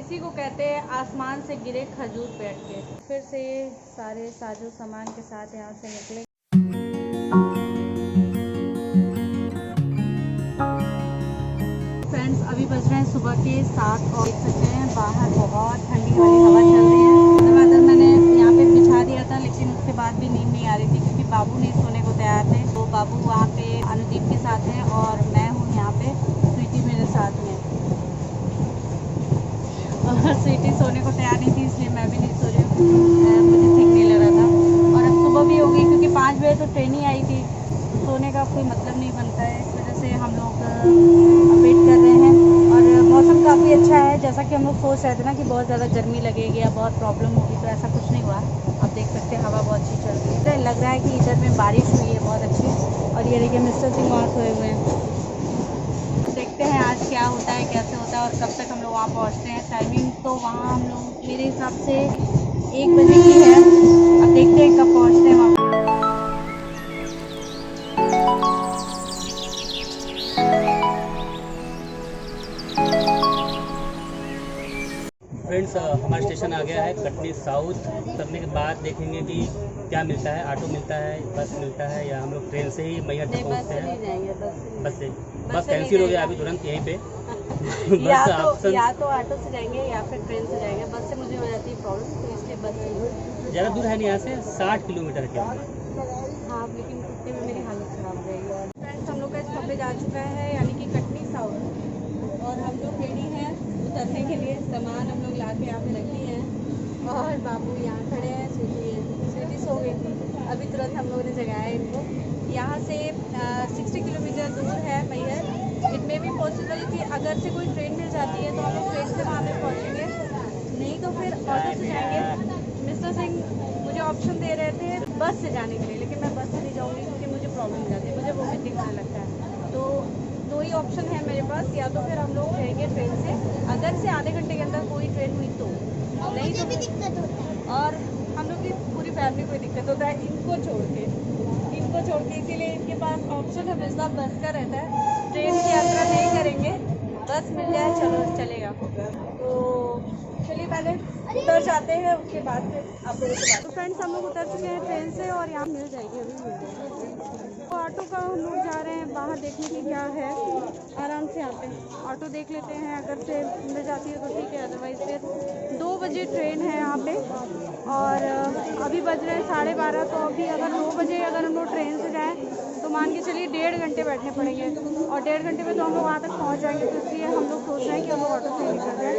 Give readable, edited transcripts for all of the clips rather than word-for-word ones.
इसी को कहते हैं आसमान से गिरे खजूर पेड़ के। फिर से सारे साजो सामान के साथ यहाँ से निकले। फ्रेंड्स अभी बज रहे हैं सुबह के 7 और देख सकते हैं बाहर बहुत ठंडी वाली हवा चल रही है। बादल मैंने यहाँ पे बिछा दिया था, लेकिन उसके बाद भी नींद नहीं आ रही थी क्योंकि बाबू नहीं सोने को तैयार थे। तो बाबू वहाँ पे अनुदीप के साथ हैं और मैं हूँ यहाँ पे, स्वीटी मेरे साथ में। और स्वीटी सोने को तैयार नहीं थी, इसलिए मैं भी नहीं सो रही हूँ, मुझे ठीक नहीं लग रहा था। और अब सुबह भी हो गई क्योंकि 5 बजे तो ट्रेन ही आई थी, सोने का कोई मतलब नहीं बनता है। इस वजह से हम लोग वेट कर रहे हैं। और मौसम काफ़ी अच्छा है, जैसा कि हम लोग सोच रहे थे ना कि बहुत ज़्यादा गर्मी लगेगी या बहुत प्रॉब्लम होगी, तो ऐसा कुछ नहीं हुआ। आप देख सकते हैं हवा बहुत अच्छी चल रही है। लग रहा है कि इधर में बारिश हुई है बहुत अच्छी। और ये देखिए मिस्टर सिंह वहाँ सोए हुए हैं। देखते हैं आज क्या होता है, कैसे होता है और कब तक हम लोग वहाँ पहुँचते हैं। टाइमिंग तो वहाँ हम लोग मेरे हिसाब से 1 बजे की है। अब देखते हैं कब पहुँचते हैं वहाँ। फ्रेंड्स हमारा स्टेशन आ गया है कटनी साउथ। उतरने के बाद देखेंगे कि क्या मिलता है, ऑटो मिलता है, बस मिलता है या हम लोग ट्रेन से ही मैहर तक पहुँचते हैं। बस कैंसिल हो गया अभी तुरंत यहीं पे। या तो ऑटो से जाएंगे या फिर ट्रेन से जाएंगे। बस से मुझे हो जाती है प्रॉब्लम, तो इसलिए बस से। ज़्यादा दूर है नहीं, यहाँ से 60 किलोमीटर के। हाँ, लेकिन कुत्ते में मेरी हालत ख़राब हो जाएगी। फ्रेंड्स हम लोग का स्टॉपेज आ चुका है, यानी कि कटनी साउथ। और हम लोग रेडी हैं उतरने के लिए। सामान हम लोग ला के यहाँ पे रख दिए हैं और बाबू यहाँ खड़े हैं। स्वीटी सो गई थी, अभी तुरंत हम लोगों ने जगाया इनको। यहाँ से 60 किलोमीटर दूर है मैहर। इट में भी पॉसिबल कि अगर से कोई ट्रेन मिल जाती है तो हम लोग ट्रेन से वहाँ पे पहुँचेंगे, नहीं तो फिर ऑटो से जाएंगे। मिस्टर सिंह मुझे ऑप्शन दे रहे थे बस से जाने के लिए, लेकिन मैं बस से नहीं जाऊँगी क्योंकि मुझे प्रॉब्लम हो जाती है, मुझे वोमिटिंग होने लगता है। तो 2 ही ऑप्शन है मेरे पास, या तो फिर हम लोग जाएंगे ट्रेन से, अगर से आधे घंटे के अंदर कोई ट्रेन हुई तो, नहीं तो भी दिक्कत होता है। और हम लोग की पूरी फैमिली को दिक्कत होता है इनको छोड़ के, इसीलिए इनके पास ऑप्शन हमेशा बस का रहता है। ट्रेन की यात्रा नहीं करेंगे, बस मिल जाए चलो चलेगा। तो चलिए पहले उतर जाते हैं, उसके बाद फिर आप लोगों से बात। तो फ्रेंड्स हम लोग उतर चुके हैं ट्रेन से और यहाँ मिल जाएगी, अभी मिल जाएगी। तो ऑटो का हम लोग जा रहे हैं बाहर देखने की क्या है, आराम से यहाँ पे ऑटो देख लेते हैं। अगर से मिल जाती है तो ठीक है, अदरवाइज़ फिर 2 बजे ट्रेन है यहाँ पे। और अभी बज रहे हैं 12:30। तो अभी अगर 2 बजे अगर हम लोग ट्रेन से जाएँ तो मान के चलिए 1.5 घंटे बैठने पड़ेंगे, और 1.5 घंटे में तो हम लोग वहाँ तक पहुँच जाएंगे। तो इसलिए हम लोग सोच रहे हैं कि हम लोग ऑटो से ही निकल जाए।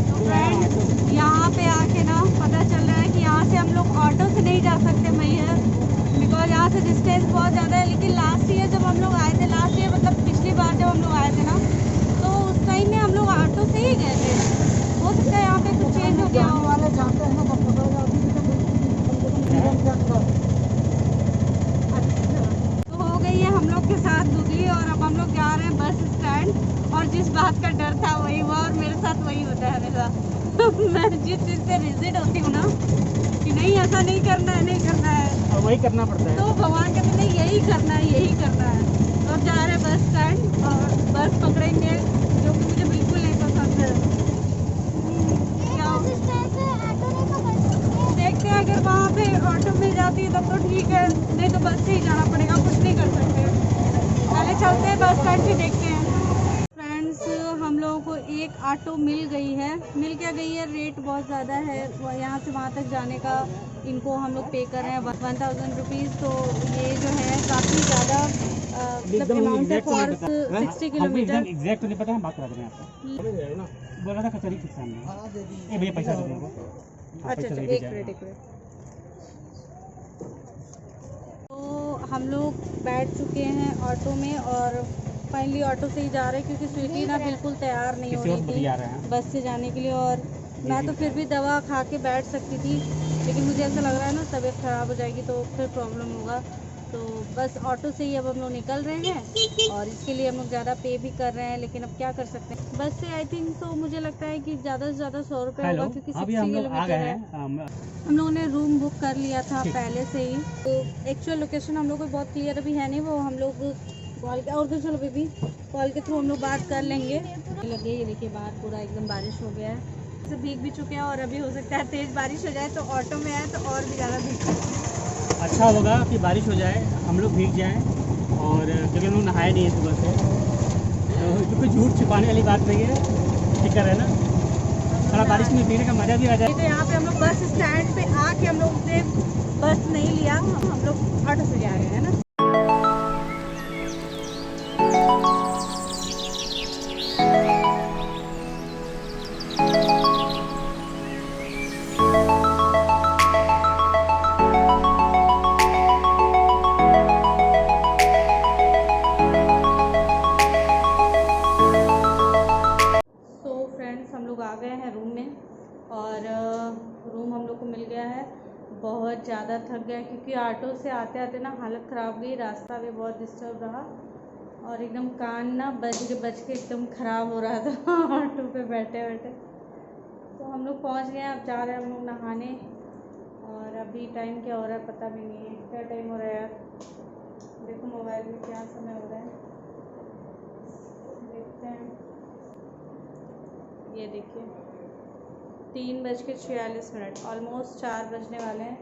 तो फ्रेंड्स यहाँ पे आके ना पता चल रहा है कि यहाँ से हम लोग ऑटो से नहीं जा सकते मैहर, बिकॉज यहाँ से डिस्टेंस बहुत ज़्यादा है। लेकिन लास्ट ईयर जब हम लोग आए थे, लास्ट ईयर मतलब पिछली बार जब हम लोग आए थे ना, तो उस टाइम में हम लोग ऑटो से ही गए थे। हो सकता है यहाँ पे कुछ चेंज हो गया वाले जाते हैं ना। तो हो गई है हम लोग के साथ दुगली, और अब हम लोग जा रहे हैं बस स्टैंड। और जिस बात का डर था वही हुआ, और मेरे साथ वही होता है हमेशा। मैं जिस चीज़ से रिजिड होती हूँ ना कि नहीं ऐसा नहीं करना है, नहीं करना है, और वही करना पड़ता है। तो भगवान कहते नहीं यही करना है, यही करना है। तो अब जा रहे हैं बस स्टैंड और बस पकड़ेंगे, जो कि मुझे बिल्कुल नहीं पसंद है। देखते हैं अगर वहाँ पे ऑटो मिल जाती है तब तो ठीक है, नहीं तो बस से ही जाना पड़ेगा, कुछ नहीं कर सकते। पहले चलते हैं बस स्टैंड से, देखते हैं। फ्रेंड्स हम लोगों को एक ऑटो मिल गई है, मिल क्या गई है, रेट बहुत ज़्यादा है। यहाँ से वहाँ तक जाने का इनको हम लोग पे कर रहे हैं 1000 रुपीज़। तो ये जो है काफ़ी ज़्यादा मतलब अमाउंट है फॉर 60 किलोमीटर। एग्जैक्ट नहीं पता, हम बात कर रहे हैं आपको। बोल रहा था कचहरी के सामने। भैया पैसा दे दो। अच्छा एक मिनट। तो हम लोग बैठ चुके हैं ऑटो में और फाइनली ऑटो से ही जा रहे हैं, क्योंकि स्वीटी ना बिल्कुल तैयार नहीं हो रही थी बस से जाने के लिए। और मैं तो फिर भी दवा खा के बैठ सकती थी, लेकिन मुझे ऐसा लग रहा है ना तबीयत ख़राब हो जाएगी तो फिर प्रॉब्लम होगा। तो बस ऑटो से ही अब हम लोग निकल रहे हैं, और इसके लिए हम लोग ज़्यादा पे भी कर रहे हैं, लेकिन अब क्या कर सकते हैं। बस से आई थिंक तो मुझे लगता है कि ज़्यादा से ज़्यादा 100 रुपये होगा, क्योंकि 60 किलोमीटर है। हम लोगों ने रूम बुक कर लिया था पहले से ही। तो एक्चुअल लोकेशन हम लोग को बहुत क्लियर अभी है नहीं, वो हम लोग कॉल के, और तो चलो बेबी कॉल के थ्रू हम लोग बात कर लेंगे। लगे ये देखिए बाहर पूरा एकदम बारिश हो गया है, सब भीग भी चुके हैं और अभी हो सकता है तेज़ बारिश हो जाए तो ऑटो में आए तो और भी ज़्यादा भीग सकते हैं। अच्छा होगा कि बारिश हो जाए, हम लोग भीग जाएं, और क्योंकि हम लोग नहाए नहीं है सुबह से, तो क्योंकि झूठ छिपाने वाली बात नहीं है, ठीक है ना, थोड़ा बारिश में भीगने का मज़ा भी आ जाए। तो यहाँ पे हम लोग बस स्टैंड पे आके हम लोग ने बस नहीं लिया, हम लोग ऑटो से जा रहे हैं ना। हम लोग आ गए हैं रूम में, और रूम हम लोग को मिल गया है। बहुत ज़्यादा थक गया क्योंकि ऑटो से आते आते ना हालत ख़राब गई, रास्ता भी बहुत डिस्टर्ब रहा और एकदम कान ना बज के एकदम ख़राब हो रहा था ऑटो पे बैठे बैठे। तो हम लोग पहुंच गए, अब जा रहे हैं हम लोग नहाने, और अभी टाइम क्या हो रहा है पता भी नहीं है, क्या टाइम हो रहा है यार, देखो मोबाइल में क्या समय हो रहा है, देखते हैं। ये देखिए 3:46, ऑलमोस्ट 4 बजने वाले हैं,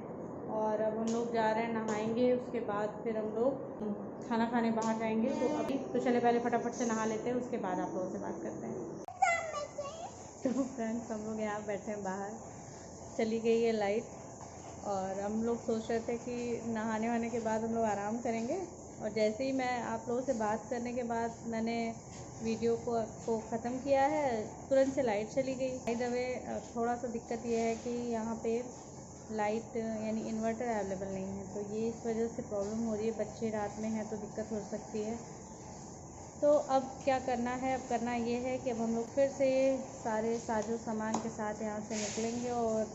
और अब हम लोग जा रहे हैं नहाएंगे, उसके बाद फिर हम लोग खाना खाने बाहर जाएंगे। तो अभी तो चले पहले फटाफट से नहा लेते हैं, उसके बाद आप लोगों से बात करते हैं। तो फ्रेंड्स हम लोग यहाँ बैठे हैं बाहर, चली गई है लाइट, और हम लोग सोच रहे थे कि नहाने वाने के बाद हम लोग आराम करेंगे, और जैसे ही मैं आप लोगों से बात करने के बाद मैंने वीडियो को ख़त्म किया है, तुरंत से लाइट चली गई। बाय द वे थोड़ा सा दिक्कत ये है कि यहाँ पे लाइट यानी इन्वर्टर अवेलेबल नहीं है, तो ये इस वजह से प्रॉब्लम हो रही है। बच्चे रात में हैं तो दिक्कत हो सकती है। तो अब क्या करना है, अब करना ये है कि अब हम लोग फिर से सारे साजो सामान के साथ यहाँ से निकलेंगे और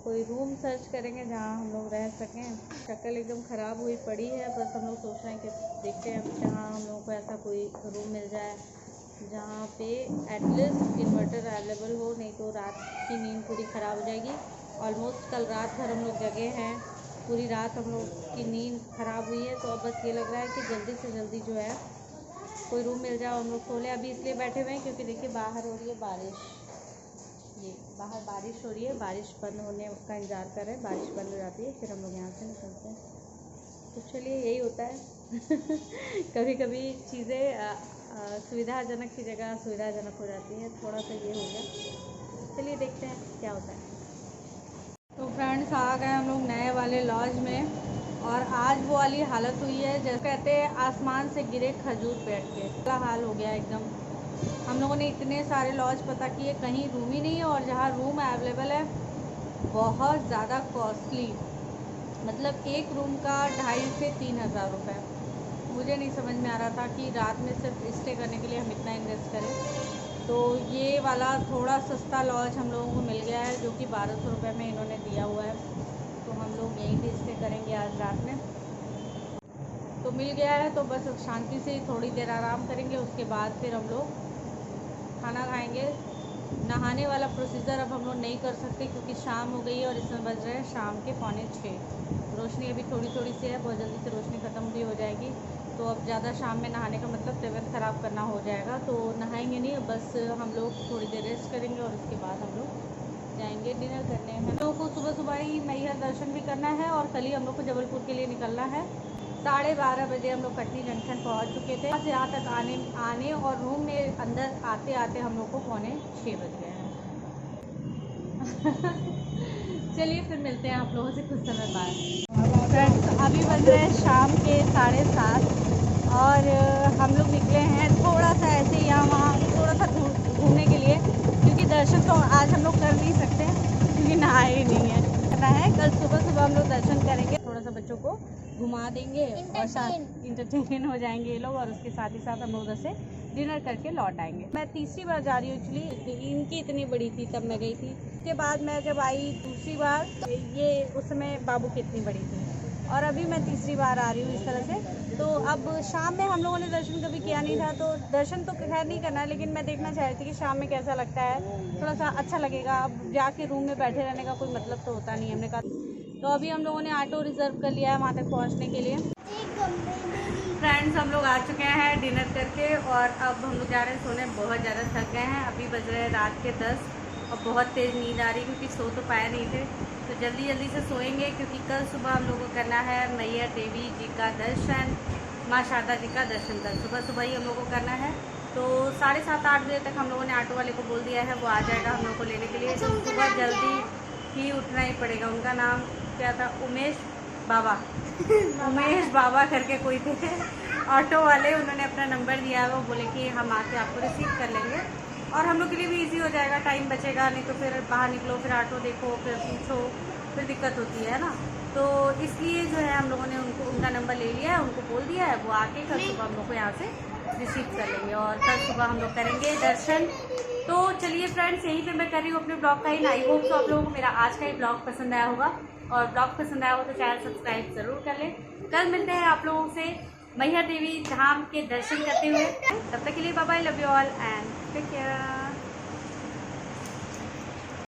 कोई रूम सर्च करेंगे जहाँ हम लोग रह सकें। शक्ल एकदम ख़राब हुई पड़ी है, बस हम लोग सोच रहे हैं कि देखते हैं जहाँ हम लोगों को ऐसा कोई रूम मिल जाए जहाँ पे एटलीस्ट इन्वर्टर अवेलेबल हो, नहीं तो रात की नींद पूरी ख़राब हो जाएगी। ऑलमोस्ट कल रात भर हम लोग जगे हैं, पूरी रात हम लोग की नींद ख़राब हुई है। तो अब बस ये लग रहा है कि जल्दी से जल्दी जो है कोई रूम मिल जाए, हम लोग सो लें। अभी इसलिए बैठे हुए हैं क्योंकि देखिए बाहर हो रही है बारिश, ये बाहर बारिश हो रही है, बारिश बंद होने का इंतज़ार कर रहे हैं, बारिश बंद हो जाती है फिर हम लोग यहाँ से निकलते हैं। तो चलिए यही होता है कभी कभी चीज़ें सुविधाजनक की जगह असुविधाजनक हो जाती है, थोड़ा सा ये हो गया। चलिए देखते हैं क्या होता है। तो फ्रेंड्स आ गए हम लोग नए वाले लॉज में, और आज वो वाली हालत हुई है जैसे कहते हैं आसमान से गिरे खजूर पेड़ के, क्या हाल हो गया एकदम। हम लोगों ने इतने सारे लॉज पता किए, कहीं रूम ही नहीं है, और जहाँ रूम अवेलेबल है बहुत ज़्यादा कॉस्टली, मतलब एक रूम का 2500 से 3000 रुपये। मुझे नहीं समझ में आ रहा था कि रात में सिर्फ स्टे करने के लिए हम इतना इन्वेस्ट करें। तो ये वाला थोड़ा सस्ता लॉज हम लोगों को मिल गया है, जो कि 1200 रुपये में इन्होंने दिया हुआ है। तो हम लोग यहीं पे स्टे करेंगे आज रात में। तो मिल गया है तो बस शांति से थोड़ी देर आराम करेंगे, उसके बाद फिर हम लोग खाना खाएंगे। नहाने वाला प्रोसीजर अब हम लोग नहीं कर सकते क्योंकि शाम हो गई है और इसमें बज रहे हैं शाम के 5:45। रोशनी अभी थोड़ी थोड़ी सी है, बहुत जल्दी से रोशनी ख़त्म भी हो जाएगी। तो अब ज़्यादा शाम में नहाने का मतलब तबीयत ख़राब करना हो जाएगा, तो नहाएंगे नहीं, बस हम लोग थोड़ी देर रेस्ट करेंगे और उसके बाद हम लोग जाएंगे डिनर करने। हम लोगों को सुबह सुबह ही मैहर दर्शन भी करना है, और कल ही हम लोग को जबलपुर के लिए निकलना है। 12:30 बजे हम लोग कटनी जंक्शन पहुंच चुके थे। वहाँ से यहाँ तक आने और रूम में अंदर आते आते हम लोग को 5:45 बज गए हैं चलिए फिर मिलते हैं आप लोगों से कुछ समय बाद। फ्रेंड्स अभी बज रहे हैं शाम के 7:30, और हम लोग निकले हैं थोड़ा सा ऐसे ही यहाँ वहाँ थोड़ा सा घूमने के लिए, क्योंकि दर्शन तो आज हम लोग कर नहीं सकते क्योंकि नहाए ही नहीं है। कल सुबह सुबह हम लोग दर्शन करेंगे, थोड़ा सा बच्चों को घुमा देंगे और साथ इंटरटेन हो जाएंगे ये लोग, और उसके साथ ही साथ हम लोग उधर से डिनर करके लौट आएंगे। मैं तीसरी बार जा रही हूँ एक्चुअली, इनकी इतनी बड़ी थी तब मैं गई थी, उसके बाद मैं जब आई दूसरी बार, ये उस समय बाबू की इतनी बड़ी थी, और अभी मैं तीसरी बार आ रही हूँ इस तरह से। तो अब शाम में हम लोगों ने दर्शन कभी किया नहीं था, तो दर्शन तो खैर नहीं करना, लेकिन मैं देखना चाह रही थी कि शाम में कैसा लगता है, थोड़ा सा अच्छा लगेगा। अब जाके रूम में बैठे रहने का कोई मतलब तो होता नहीं है, हमने कहा। तो अभी हम लोगों ने ऑटो रिजर्व कर लिया है वहाँ तक पहुँचने के लिए। फ्रेंड्स हम लोग आ चुके हैं डिनर करके और अब हम लोग जा रहे हैं सोने। बहुत ज़्यादा थक गए हैं। अभी बज रहे हैं रात के 10 और बहुत तेज़ नींद आ रही क्योंकि सो तो पाए नहीं थे, तो जल्दी जल्दी से सोएंगे क्योंकि कल सुबह हम लोग को करना है मैया देवी जी का दर्शन, माँ शारदा जी का दर्शन कल सुबह सुबह ही हम लोग को करना है। तो 7:30-8 बजे तक हम लोगों ने ऑटो वाले को बोल दिया है, वो आ जाएगा हम लोग को लेने के लिए। तो सुबह जल्दी ही उठना ही पड़ेगा। उनका नाम क्या था? उमेश बाबा उमेश बाबा करके कोई थे ऑटो वाले, उन्होंने अपना नंबर दिया है। वो बोले कि हम आके आपको रिसीव कर लेंगे और हम लोग के लिए भी इजी हो जाएगा, टाइम बचेगा। नहीं तो फिर बाहर निकलो, फिर ऑटो देखो, फिर पूछो, फिर दिक्कत होती है ना। तो इसलिए जो है हम लोगों ने उनका नंबर ले लिया है, उनको बोल दिया है, वो आके कल सुबह हम लोग को यहाँ से रिसीव कर लेंगे और कल सुबह हम लोग करेंगे दर्शन। तो चलिए फ्रेंड्स, यहीं पे मैं कर रही हूँ अपने ब्लॉग का ही। आई होप तो आप लोगों को मेरा आज का ही ब्लॉग पसंद आया होगा और ब्लॉग पसंद आया हो तो चैनल सब्सक्राइब ज़रूर कर लें। कल मिलते हैं आप लोगों से मैया देवी धाम के दर्शन करते हुए। तब तक के लिए bye bye, love you all and take care.